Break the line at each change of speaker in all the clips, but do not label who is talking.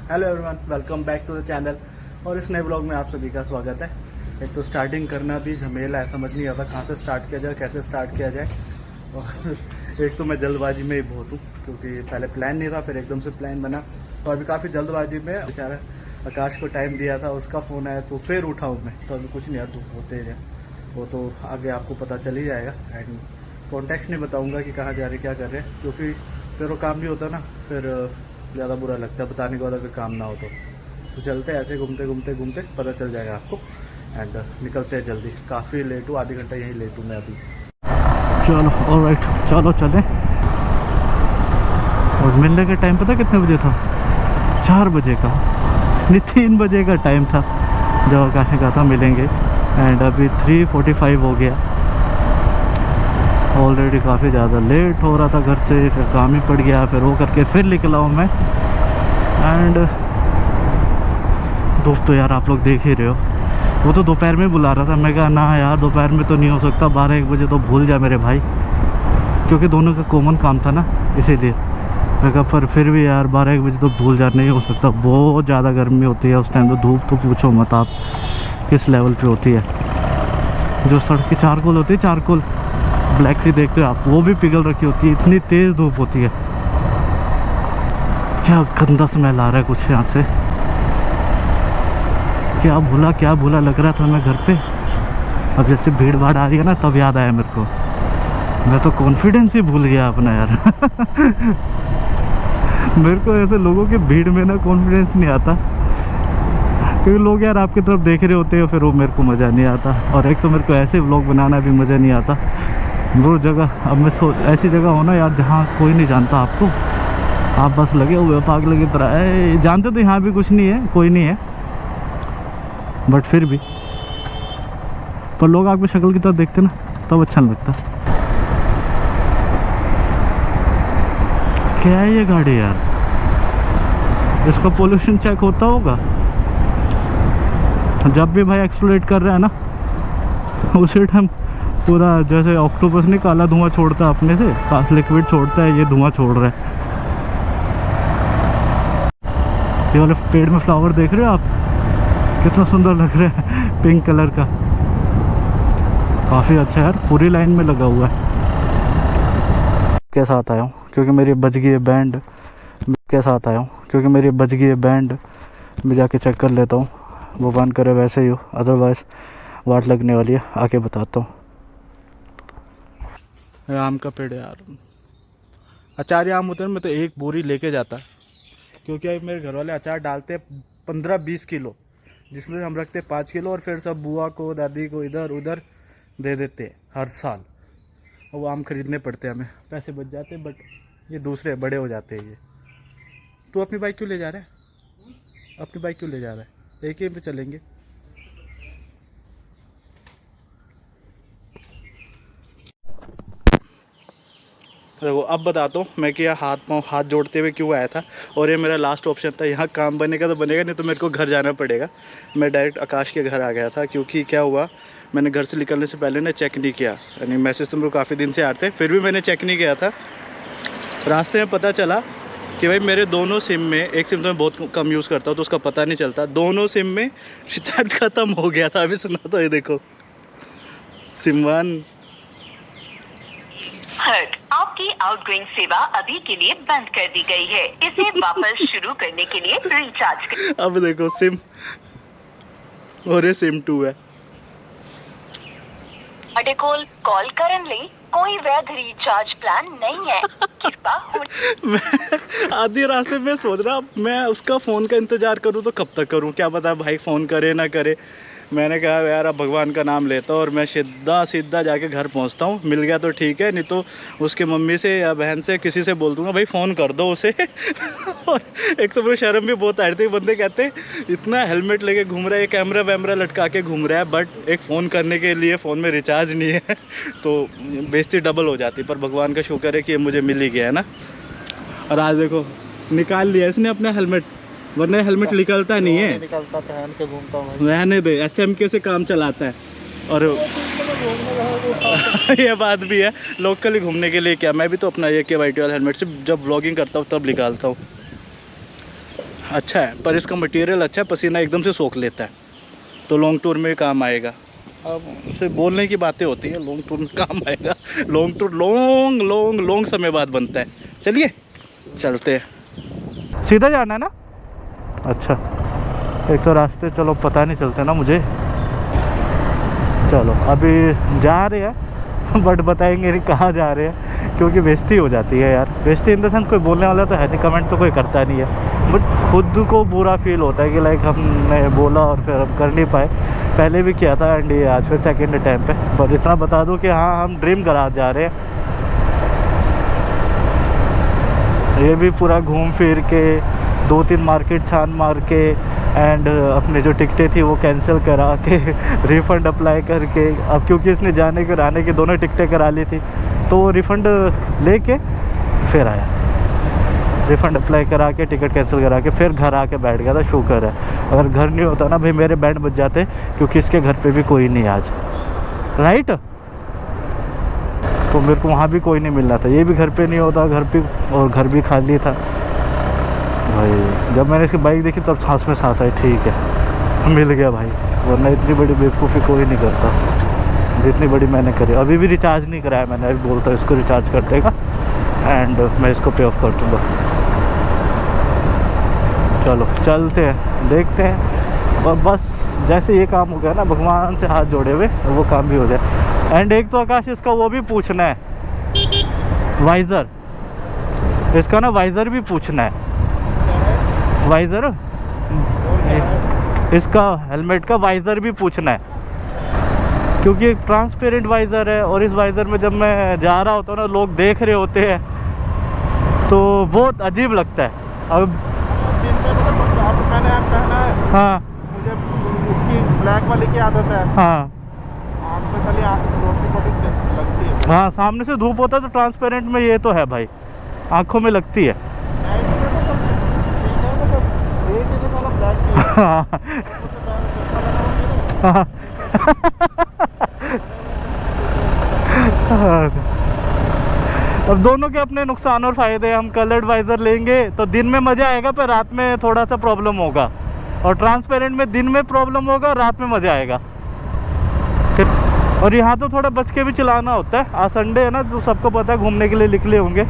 Hello everyone, welcome back to the channel. और इस नए ब्लॉग में आप सभी का स्वागत है। एक तो स्टार्टिंग करना भी झमेला है, समझ नहीं आता कहाँ से स्टार्ट किया जाए, कैसे स्टार्ट किया जाए। और एक तो मैं जल्दबाजी में ही बहुत हूँ, क्योंकि पहले प्लान नहीं था, फिर एकदम से प्लान बना। तो अभी काफ़ी जल्दबाजी में बेचारा आकाश को टाइम दिया था, उसका फ़ोन आया तो फिर उठाऊँ मैं। तो अभी कुछ नहीं यार, धूप होते हैं वो तो आगे आपको पता चल ही जाएगा। एंड कॉन्टेक्स्ट नहीं बताऊँगा कि कहाँ जा रहे क्या कर रहे हैं, क्योंकि फिर वो काम भी होता ना, फिर ज़्यादा बुरा लगता है बताने के बाद अगर काम ना हो तो चलते हैं ऐसे घूमते घूमते पता चल जाएगा आपको। एंड निकलते हैं जल्दी, काफ़ी लेट हूँ, आधी घंटा यहीं लेट हूँ मैं अभी। चलो ऑलराइट, चलो चलें। और मिलने का टाइम पता कितने बजे था? 4 बजे का, नहीं 3 बजे का टाइम था जब आकाश ने कहा था मिलेंगे। एंड अभी 3:45 हो गया। ऑलरेडी काफ़ी ज़्यादा लेट हो रहा था घर से, फिर काम ही पड़ गया, फिर वो करके फिर निकला हूँ मैं। एंड धूप तो यार आप लोग देख ही रहे हो। वो तो दोपहर में बुला रहा था, मैं कहा ना यार दोपहर में तो नहीं हो सकता, 12-1 बजे तो भूल जा मेरे भाई, क्योंकि दोनों का कॉमन काम था ना, इसीलिए मैं कहा। पर फिर भी यार 12-1 बजे तो भूल जा, नहीं हो सकता, बहुत ज़्यादा गर्मी होती है उस टाइम। तो धूप तो पूछो मत आप किस लेवल पे होती है। जो सड़क की चारकोल होती है, चारकोल ब्लैक सी देखते हो आप, वो भी पिघल रखी होती है, इतनी तेज़ धूप होती है। क्या गंदा स्मेल आ रहा है कुछ यहाँ से, क्या भूला लग रहा था मैं घर पे। अब जब से भीड़ भाड़ आ रही है ना, तब याद आया मेरे को। मैं तो कॉन्फिडेंस ही भूल गया अपना यार। मेरे को ऐसे लोगों के भीड़ में ना कॉन्फिडेंस नहीं आता, क्योंकि लोग यार आपकी तरफ देख रहे होते हैं, फिर वो मेरे को मज़ा नहीं आता। और एक तो मेरे को ऐसे व्लॉग बनाना भी मज़ा नहीं आता। वो जगह अब मैं ऐसी जगह हो ना यार जहाँ कोई नहीं जानता आपको, आप बस लगे हुए पागल की तरह। जानते तो यहाँ भी कुछ नहीं है, कोई नहीं है, बट फिर भी पर लोग आपकी शक्ल की तरफ देखते ना, तब अच्छा नहीं लगता। क्या है ये गाड़ी यार, इसका पोल्यूशन चेक होता होगा। जब भी भाई एक्सप्लोरेट कर रहा है ना, उसी टाइम पूरा जैसे ऑक्टोपस नहीं काला धुआं छोड़ता है अपने से, काफ लिक्विड छोड़ता है, ये धुआं छोड़ रहा है। ये वाले पेड़ में फ्लावर देख रहे हो आप, कितना सुंदर लग रहा है, पिंक कलर का, काफ़ी अच्छा है यार, पूरी लाइन में लगा हुआ है। के साथ आया हूँ क्योंकि मेरी बज गई है बैंड, के साथ आया हूँ क्योंकि मेरी बज गई है बैंड। मैं जाके चेक कर लेता हूँ, भगवान करे वैसे ही हो, अदरवाइज वाट लगने वाली है। आके बताता हूँ। आम का पेड़ यार, अचार आम होते हैं, मैं तो एक बोरी लेके जाता, क्योंकि अब मेरे घर वाले अचार डालते हैं 15-20 किलो, जिसमें हम रखते 5 किलो, और फिर सब बुआ को दादी को इधर उधर दे देते हैं हर साल। और वो आम खरीदने पड़ते हैं हमें, पैसे बच जाते हैं, बट ये दूसरे बड़े हो जाते हैं। ये तू अपनी बाइक क्यों ले जा रहा है? अपनी बाइक क्यों ले जा रहा है? एक ही पे चलेंगे। देखो अब बताता हूँ मैं कि हाथ जोड़ते हुए क्यों आया था। और ये मेरा लास्ट ऑप्शन था, यहाँ काम बनेगा तो बनेगा, नहीं तो मेरे को घर जाना पड़ेगा। मैं डायरेक्ट आकाश के घर आ गया था, क्योंकि क्या हुआ, मैंने घर से निकलने से पहले ना चेक नहीं किया, यानी मैसेज तो मेरे को काफ़ी दिन से आ रहे थे, फिर भी मैंने चेक नहीं किया था। रास्ते में पता चला कि भाई मेरे दोनों सिम में, एक सिम तो मैं बहुत कम यूज़ करता हूँ तो उसका पता नहीं चलता, दोनों सिम में रिचार्ज ख़त्म हो गया था। अभी सुना तो ये देखो, सिम 1
आपकी आउटगोइंग सेवा अभी के लिए बंद कर दी गई है, इसे वापस शुरू करने के लिए रिचार्ज करें।
अब देखो सिम, और ये सिम 2 है।
कॉल करने लिए कोई वैध रिचार्ज प्लान नहीं है, कृपया।
मैं आधी रास्ते में सोच रहा, मैं उसका फ़ोन का इंतज़ार करूँ तो कब तक करूँ, क्या पता भाई फ़ोन करे ना करे। मैंने कहा यार अब भगवान का नाम लेता हूँ और मैं सीधा जाके घर पहुँचता हूँ। मिल गया तो ठीक है, नहीं तो उसके मम्मी से या बहन से किसी से बोल दूँगा भाई फ़ोन कर दो उसे। और एक तो मुझे शर्म भी बहुत आ रही थी, बंदे कहते इतना हेलमेट लेके घूम रहा है, कैमरा वैमरा लटका के घूम रहा है, बट एक फ़ोन करने के लिए फ़ोन में रिचार्ज नहीं है, तो बेइज्जती डबल हो जाती। पर भगवान का शुक्र है कि ये मुझे मिल ही गया है ना। और आज देखो निकाल लिया इसने अपना हेलमेट, वरना हेलमेट निकलता नहीं है,
निकलता पहन के घूमता हूँ।
रहने दे, SMK से काम चलाता है। और ये बात भी है, लोकली घूमने के लिए क्या, मैं भी तो अपना ये के वाइट वाला हेलमेट से जब व्लॉगिंग करता हूँ तब निकालता हूँ। अच्छा है, पर इसका मटेरियल अच्छा है, पसीना एकदम से सोख लेता है, तो लॉन्ग टूर में काम आएगा। अब सिर्फ बोलने की बातें होती हैं, लॉन्ग टूर में काम आएगा। लॉन्ग टूर लॉन्ग समय बाद बनता है। चलिए चलते हैं। सीधा जाना है ना? अच्छा, एक तो रास्ते चलो पता नहीं चलते ना मुझे। चलो अभी जा रहे हैं, बट बताएंगे नहीं कहाँ जा रहे हैं, क्योंकि बेइज्जती हो जाती है यार। बेइज्जती इन द सेंस कोई बोलने वाला तो है नहीं, कमेंट तो कोई करता नहीं है, बट खुद को बुरा फील होता है कि लाइक हमने बोला और फिर हम कर नहीं पाए। पहले भी किया था एंड ये आज फिर सेकेंड टाइम पे। पर इतना बता दूं कि हाँ, हम ड्रीम गराज जा रहे हैं। ये भी पूरा घूम फिर के 2-3 मार्केट छान मार के एंड अपने जो टिकटें थी वो कैंसिल करा के रिफ़ंड अप्लाई करके, अब क्योंकि इसने जाने के और आने की दोनों टिकटें करा ली थी, तो वो रिफ़ंड लेके फिर आया। रिफ़ंड अप्लाई करा के टिकट कैंसिल करा के फिर घर आके बैठ गया था। शुक्र है, अगर घर नहीं होता ना भाई मेरे बैंड बज जाते, क्योंकि इसके घर पे भी कोई नहीं आज, राइट? तो मेरे को वहाँ भी कोई नहीं मिल रहा था, ये भी घर पे नहीं होता, घर पे और घर भी खाली था भाई। जब मैंने इसकी बाइक देखी तब सांस में सांस आई, ठीक है मिल गया भाई, वरना इतनी बड़ी बेवकूफ़ी कोई नहीं करता जितनी बड़ी मैंने करी। अभी भी रिचार्ज नहीं कराया मैंने, अभी बोलता हूँ इसको रिचार्ज कर देगा एंड मैं इसको पे ऑफ कर दूँगा। चलो चलते हैं, देखते हैं। और बस जैसे ये काम हो गया ना, भगवान से हाथ जोड़े हुए, वो काम भी हो जाए। एंड एक तो आकाश इसका वो भी पूछना है, वाइज़र, इसका ना वाइज़र भी पूछना है। वाइज़र, इसका हेलमेट का वाइज़र भी पूछना है, क्योंकि एक ट्रांसपेरेंट वाइज़र है और इस वाइज़र में जब मैं जा रहा होता हूँ ना, लोग देख रहे होते हैं तो बहुत अजीब लगता है। अब मैंने आप पहना है, हाँ मुझे इसकी ब्लैक वाली की आदत है, हाँ आँख में खाली रोशनी लगती है, हाँ सामने से धूप होता है तो ट्रांसपेरेंट में ये तो है भाई, आँखों में लगती है। अब दोनों के अपने नुकसान और फ़ायदे हैं। हम कलर्ड वाइज़र लेंगे तो दिन में मज़ा आएगा, पर रात में थोड़ा सा प्रॉब्लम होगा, और ट्रांसपेरेंट में दिन में प्रॉब्लम होगा, रात में मज़ा आएगा। और यहाँ तो थोड़ा बच के भी चलाना होता है। आज संडे है ना, तो सबको पता है घूमने के लिए निकले होंगे,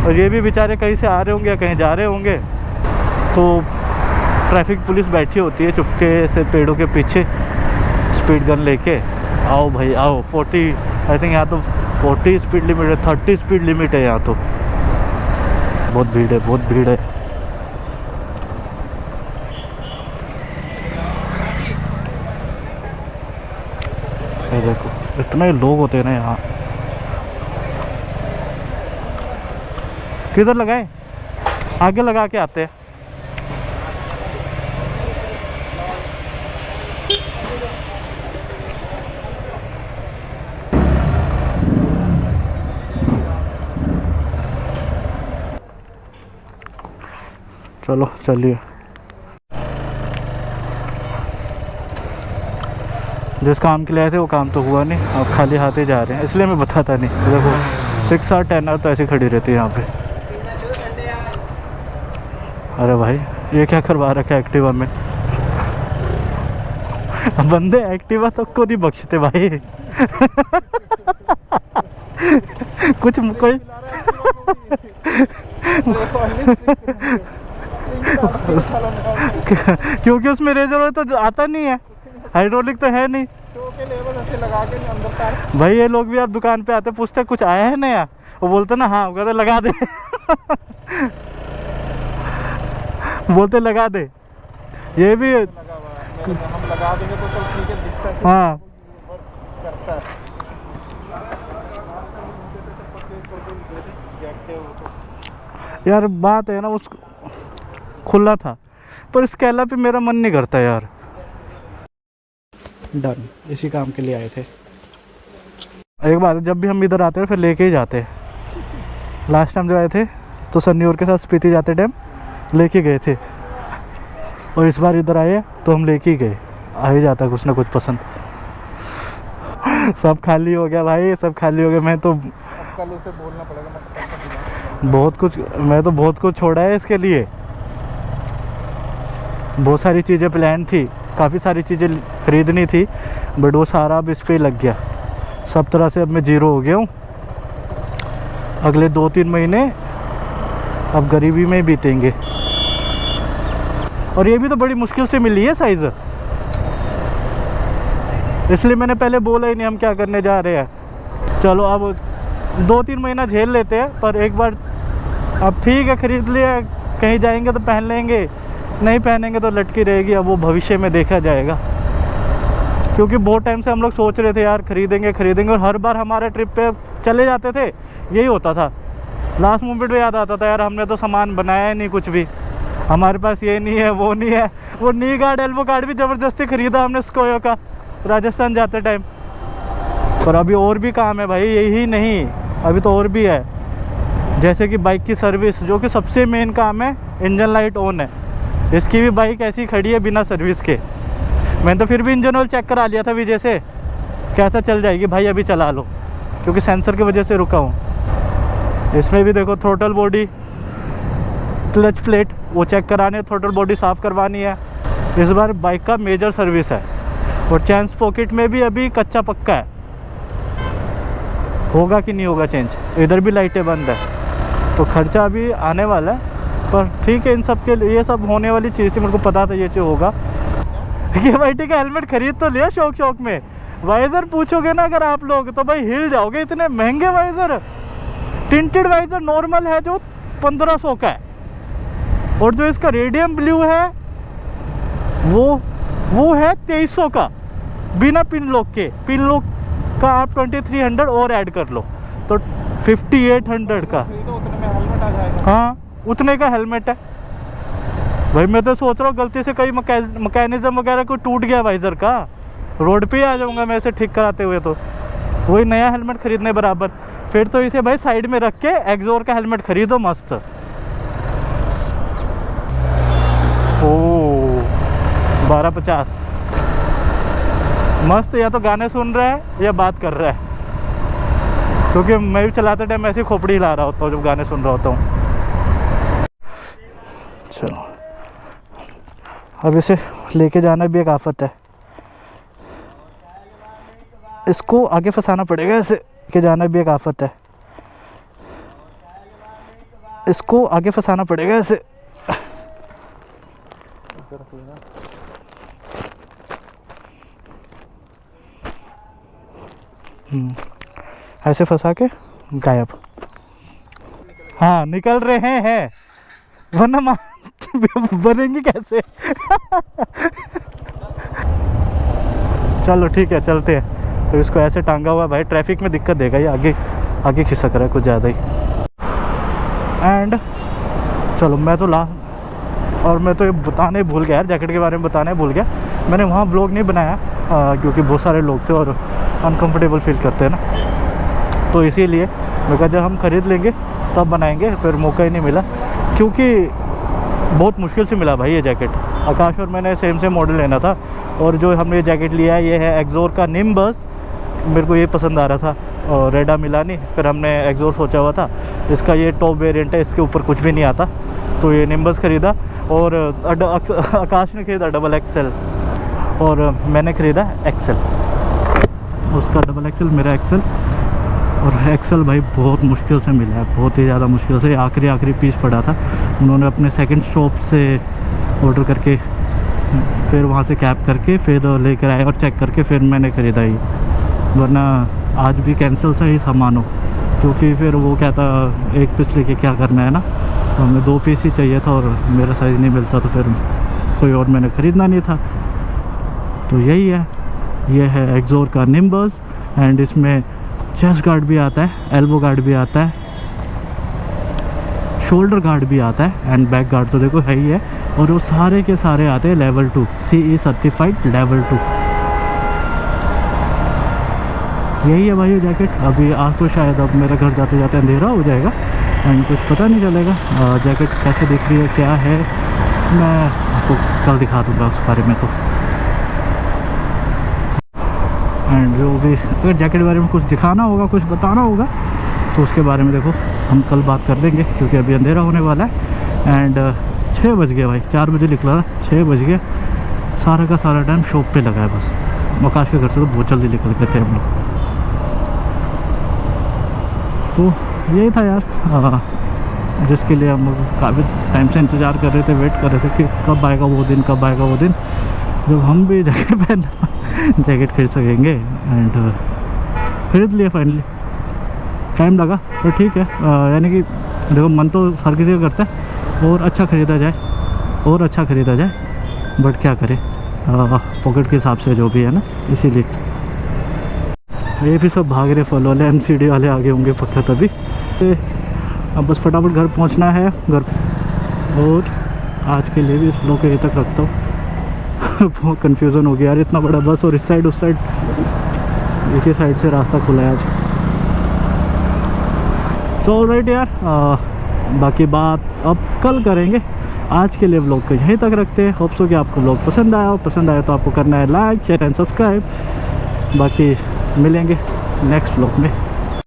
और ये भी बेचारे कहीं से आ रहे होंगे या कहीं जा रहे होंगे, तो ट्रैफिक पुलिस बैठी होती है चुपके से पेड़ों के पीछे स्पीड गन लेके। आओ भाई आओ, 40 आई थिंक यहाँ तो 40 स्पीड लिमिट है, 30 स्पीड लिमिट है यहाँ तो। बहुत भीड़ है, बहुत भीड़ है। ये देखो इतने लोग होते हैं ना यहाँ। किधर लगाए? आगे लगा के आते हैं। चलो चलिए, जिस काम के लिए आए थे वो काम तो हुआ नहीं, अब खाली हाथ ही जा रहे हैं, इसलिए मैं बताता नहीं। देखो 6 आवर 10 आवर तो ऐसे खड़ी रहती है यहाँ पे। अरे भाई ये क्या करवा रखा है एक्टिवा में? बंदे एक्टिवा सबको नहीं बख्शते भाई। कुछ कोई क्योंकि उसमें रेजर तो आता नहीं है, हाइड्रोलिक तो है नहीं। भाई ये लोग भी आप दुकान पे आते पूछते कुछ आया है नया, वो बोलते ना हाँ, कहते लगा दे। बोलते लगा दे, ये भी हम लगा देंगे तो ठीक है, दिखता है। हाँ यार बात है ना, उस खुला था, पर इस कैला पे मेरा मन नहीं करता यार। डन, इसी काम के लिए आए थे। एक बात है, जब भी हम इधर आते हैं फिर लेके ही जाते हैं। लास्ट टाइम जब आए थे तो सन्नी और के साथ स्पीति जाते टाइम लेके गए थे, और इस बार इधर आए तो हम लेके ही गए। आ ही जाता कुछ ना कुछ पसंद। सब खाली हो गया भाई, सब खाली हो गया। मैं तो कल उसे बोलना पड़ेगा, बहुत कुछ, मैं तो बहुत कुछ छोड़ा है इसके लिए। बहुत सारी चीज़ें प्लान थी, काफ़ी सारी चीज़ें ख़रीदनी थी, बट वो सारा अब इस पे लग गया। सब तरह से अब मैं ज़ीरो हो गया हूँ। अगले 2-3 महीने अब गरीबी में ही बीतेंगे। और ये भी तो बड़ी मुश्किल से मिली है साइज़, इसलिए मैंने पहले बोला ही नहीं हम क्या करने जा रहे हैं। चलो अब 2-3 महीना झेल लेते हैं, पर एक बार अब ठीक है ख़रीद लिया, कहीं जाएंगे तो पहन लेंगे, नहीं पहनेंगे तो लटकी रहेगी। अब वो भविष्य में देखा जाएगा, क्योंकि बहुत टाइम से हम लोग सोच रहे थे यार ख़रीदेंगे ख़रीदेंगे, और हर बार हमारे ट्रिप पे चले जाते थे यही होता था। लास्ट मोमेंट में याद आता था यार हमने तो सामान बनाया ही नहीं कुछ भी, हमारे पास ये नहीं है वो नहीं है। वो नी गार्ड एल्बो गार्ड भी ज़बरदस्ती ख़रीदा हमने स्कोयो का राजस्थान जाते टाइम। पर अभी और भी काम है भाई, यही नहीं अभी तो और भी है, जैसे कि बाइक की सर्विस, जो कि सबसे मेन काम है। इंजन लाइट ऑन है, इसकी भी बाइक ऐसी खड़ी है बिना सर्विस के। मैंने तो फिर भी इंजन ऑयल चेक करा लिया था विजय से, कैसा चल जाएगी भाई अभी चला लो, क्योंकि सेंसर की वजह से रुका हूँ। इसमें भी देखो थ्रोटल बॉडी, क्लच प्लेट वो चेक कराने, थ्रोटल बॉडी साफ़ करवानी है। इस बार बाइक का मेजर सर्विस है। और चेंज पॉकेट में भी अभी कच्चा पक्का है, होगा कि नहीं होगा चेंज। इधर भी लाइटें बंद है, तो खर्चा अभी आने वाला है। पर ठीक है, इन सब के लिए ये सब होने वाली चीज़ थी, मेरे को पता था ये चीज़ होगा। ये वाईटी का हेलमेट खरीद तो लिया शौक शौक में, वाइज़र पूछोगे ना अगर आप लोग तो भाई हिल जाओगे, इतने महंगे वाइज़र। टिंटेड वाइज़र नॉर्मल है जो 1500 का है, और जो इसका रेडियम ब्लू है वो है 2300 का, बिना पिन लॉक के। पिन लॉक का आप 2300 और ऐड कर लो तो 5800 का।
उतने में हेलमेट आ जाएगा।
हाँ उतने का हेलमेट है भाई। मैं तो सोच रहा हूँ गलती से कहीं मैकेनिज्म वगैरह को टूट गया वाइज़र का, रोड पे ही आ जाऊँगा मैं इसे ठीक कराते हुए, तो वही नया हेलमेट खरीदने बराबर। फिर तो इसे भाई साइड में रख के एक्सोर का हेलमेट खरीदो मस्त। ओह 1250 मस्त। या तो गाने सुन रहा है या बात कर रहा है, क्योंकि मैं भी चलाते टाइम ऐसे खोपड़ी हिला रहा होता हूँ जब गाने सुन रहा होता हूँ। चलो अब इसे लेके जाना भी एक आफत है, इसको आगे फंसाना पड़ेगा, इसे लेके जाना भी एक आफत है, इसको आगे फंसाना पड़ेगा इसे। ऐसे फंसा के गायब। हाँ निकल रहे हैं, वरना बनेंगे कैसे। चलो ठीक है चलते हैं। तो इसको ऐसे टांगा हुआ भाई, ट्रैफिक में दिक्कत देगा ये, आगे खिसक रहा है कुछ ज़्यादा ही। एंड चलो मैं तो और मैं तो ये बताने भूल गया यार, जैकेट के बारे में बताने भूल गया। मैंने वहाँ व्लॉग नहीं बनाया क्योंकि बहुत सारे लोग थे और अनकंफर्टेबल फील करते हैं ना, तो इसीलिए मैं कहा जब हम ख़रीद लेंगे तब बनाएंगे। फिर मौका ही नहीं मिला, क्योंकि बहुत मुश्किल से मिला भाई ये जैकेट। आकाश और मैंने सेम मॉडल लेना था, और जो हमने ये जैकेट लिया है ये है एक्सोर का निम्बस। मेरे को ये पसंद आ रहा था और रेडा मिला नहीं, फिर हमने एक्सोर सोचा हुआ था। इसका ये टॉप वेरिएंट है, इसके ऊपर कुछ भी नहीं आता, तो ये निम्बस ख़रीदा। और आकाश ने खरीदा डबल एक्सेल और मैंने ख़रीदा एक्सेल, उसका डबल एक्सेल मेरा एक्सेल। और एक्सेल भाई बहुत मुश्किल से मिला है, बहुत ही ज़्यादा मुश्किल से। आखिरी पीस पड़ा था, उन्होंने अपने सेकंड शॉप से ऑर्डर करके फिर वहाँ से कैब करके फिर लेकर आए और चेक करके फिर मैंने ख़रीदा ही, वरना आज भी कैंसिल सा ही था मानो। क्योंकि फिर वो कहता एक पीस लेके क्या करना है ना, तो हमें 2 पीस ही चाहिए था और मेरा साइज़ नहीं मिलता, तो फिर कोई और मैंने ख़रीदना नहीं था। तो यही है, ये है एक्सोर का निम्बस। एंड इसमें चेस्ट गार्ड भी आता है, एल्बो गार्ड भी आता है, शोल्डर गार्ड भी आता है, एंड बैक गार्ड तो देखो है ही है। और वो सारे के सारे आते हैं लेवल 2 CE सर्टिफाइड लेवल 2। यही है भाई ये जैकेट। अभी आज तो शायद अब मेरा घर जाते जाते अंधेरा हो जाएगा एंड कुछ पता नहीं चलेगा जैकेट कैसे दिख रही है क्या है, मैं आपको कल दिखा दूँगा उस बारे में। तो एंड जो भी अगर जैकेट के बारे में कुछ दिखाना होगा, कुछ बताना होगा, तो उसके बारे में देखो हम कल बात कर लेंगे, क्योंकि अभी अंधेरा होने वाला है। एंड 6 बज गए भाई, 4 बजे निकला था, 6 बज गए। सारा का सारा टाइम शॉप पे लगा है बस। आकाश के घर से तो बहुत जल्दी निकल गए थे हम लोग। तो यही था यार, जिसके लिए हम लोग काफ़ी टाइम से इंतज़ार कर रहे थे, वेट कर रहे थे कि कब आएगा वो दिन, कब आएगा वो दिन जब हम भी जैकेट पहन जैकेट खरीद सकेंगे। एंड खरीद लिया फाइनली। टाइम लगा पर ठीक है, यानी कि देखो मन तो हर किसी का करता है और अच्छा ख़रीदा जाए, और अच्छा ख़रीदा जाए, बट क्या करें, पॉकेट के हिसाब से जो भी है ना, इसीलिए। ये भी सब भाग रहे फल वाले, MCD वाले आगे होंगे पक्का तभी। अब बस फटाफट घर पहुंचना है घर। और आज के लिए भी इस व्लॉग को यहीं तक रखता हूँ। बहुत कन्फ्यूज़न हो गया यार, इतना बड़ा बस और इस साइड उस साइड, एक ही साइड से रास्ता खुला है आज। सो ऑलराइट यार, बाकी बात अब कल करेंगे। आज के लिए व्लॉग को यहीं तक रखते हैं। होप सो कि आपको व्लॉग पसंद आया हो। पसंद आया तो आपको करना है लाइक, शेयर एंड सब्सक्राइब। बाकी मिलेंगे नेक्स्ट व्लॉग में।